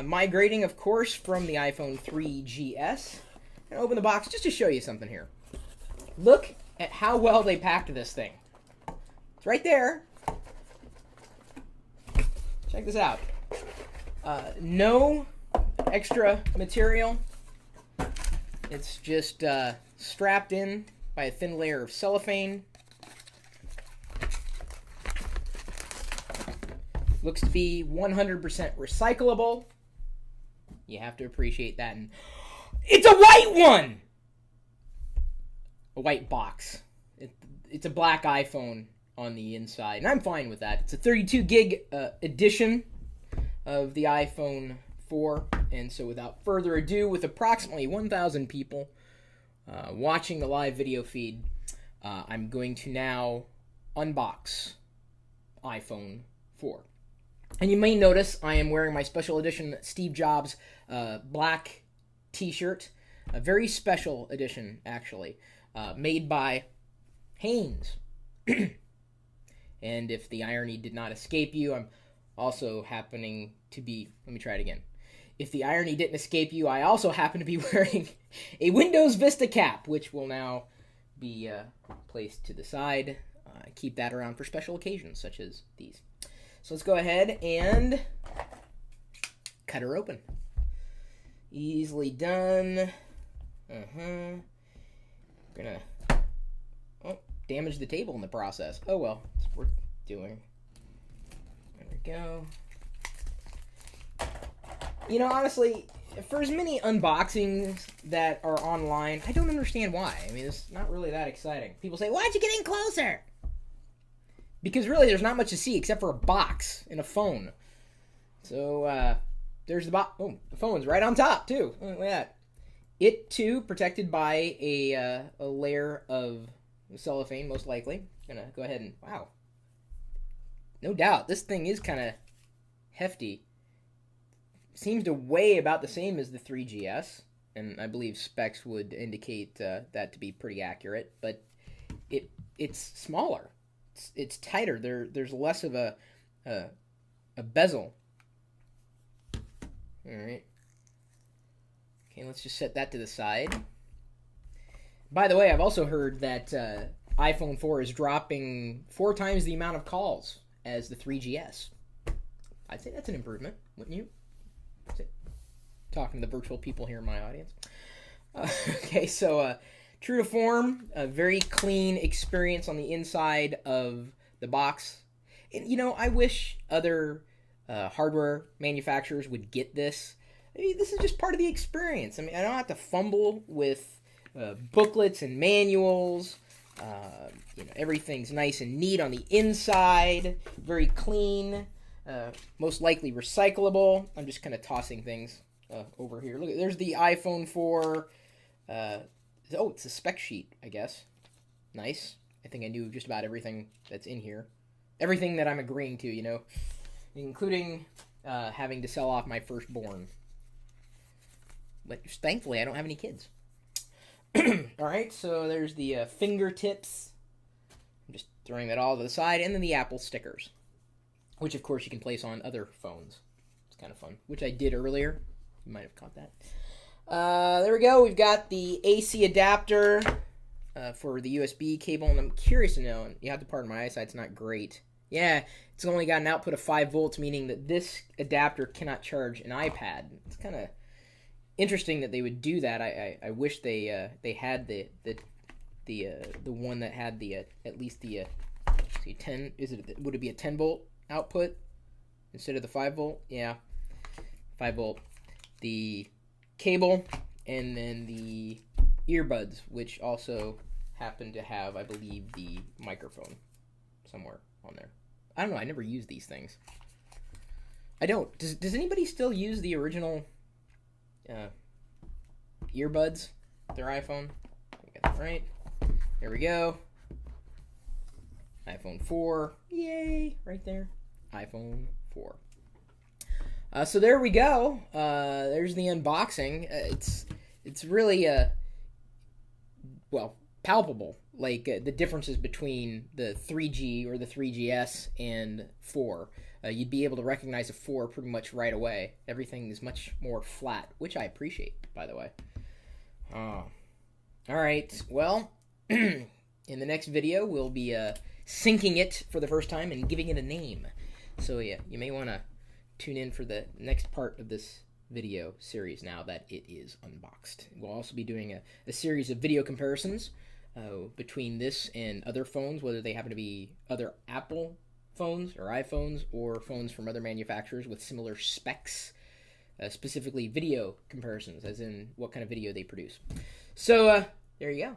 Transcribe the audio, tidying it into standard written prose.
Migrating, of course, from the iPhone 3GS. And open the box just to show you something here. Look at how well they packed this thing. It's right there. Check this out. No extra material. It's just strapped in by a thin layer of cellophane. Looks to be 100% recyclable. You have to appreciate that. And it's a white one! A white box. It's a black iPhone on the inside, and I'm fine with that. It's a 32 gig edition of the iPhone 4, and so without further ado, with approximately 1,000 people watching the live video feed, I'm going to now unbox iPhone 4. And you may notice I am wearing my special edition Steve Jobs black t-shirt, a very special edition, actually, made by Hanes. And if the irony did not escape you, I'm also happening to be... Let me try it again. If the irony didn't escape you, I also happen to be wearing a Windows Vista cap, which will now be placed to the side. Keep that around for special occasions, such as these. So let's go ahead and cut her open. Easily done. Gonna... damage the table in the process. Oh well, it's worth doing. There we go. You know, honestly, for as many unboxings that are online, I don't understand why. I mean, it's not really that exciting. People say, why'd you get in closer? Because really, there's not much to see except for a box and a phone. So, there's the box. Oh, the phone's right on top, too. Look at that. It, too, protected by a layer of cellophane, most likely. Gonna go ahead and... Wow. No doubt, this thing is kind of hefty. Seems to weigh about the same as the 3GS, and I believe specs would indicate that to be pretty accurate, but it's smaller. It's tighter. There's less of a bezel. Alright. Okay, let's just set that to the side. By the way, I've also heard that iPhone 4 is dropping 4 times the amount of calls as the 3GS. I'd say that's an improvement, wouldn't you? Talking to the virtual people here in my audience. Okay, so true to form, a very clean experience on the inside of the box. And, you know, I wish other hardware manufacturers would get this. I mean, this is just part of the experience. I mean, I don't have to fumble with booklets and manuals. You know, everything's nice and neat on the inside. Very clean. Most likely recyclable. I'm just kind of tossing things over here. Look, there's the iPhone 4. Oh, it's a spec sheet, I guess. Nice. I think I knew just about everything that's in here. Everything that I'm agreeing to, you know. Including having to sell off my firstborn. But thankfully, I don't have any kids. Alright, so there's the fingertips. I'm just throwing that all to the side. And then the Apple stickers. Which, of course, you can place on other phones. It's kind of fun. Which I did earlier. You might have caught that. There we go. We've got the AC adapter for the USB cable. And I'm curious to know, and you have to pardon my eyesight, it's not great. Yeah, it's only got an output of 5 volts, meaning that this adapter cannot charge an iPad. It's kind of interesting that they would do that. I wish they had the one that had the at least the see 10 would it be a 10 volt output instead of the 5 volt? Yeah, 5 volt. The cable and then the earbuds, which also happen to have, I believe, the microphone somewhere on there. I don't know. I never use these things. I don't. Does anybody still use the original earbuds? Their iPhone? I got that right. There we go. iPhone 4. Yay! Right there. iPhone 4. So there we go. There's the unboxing. It's really well, palpable. Like the differences between the 3G or the 3GS and 4. you'd be able to recognize a 4 pretty much right away. Everything is much more flat, which I appreciate, by the way. All right, well, in the next video, we'll be syncing it for the first time and giving it a name. So yeah, you may want to tune in for the next part of this video series now that it is unboxed. We'll also be doing a series of video comparisons between this and other phones, whether they happen to be other Apple phones or iPhones or phones from other manufacturers with similar specs, specifically video comparisons, as in what kind of video they produce. So there you go.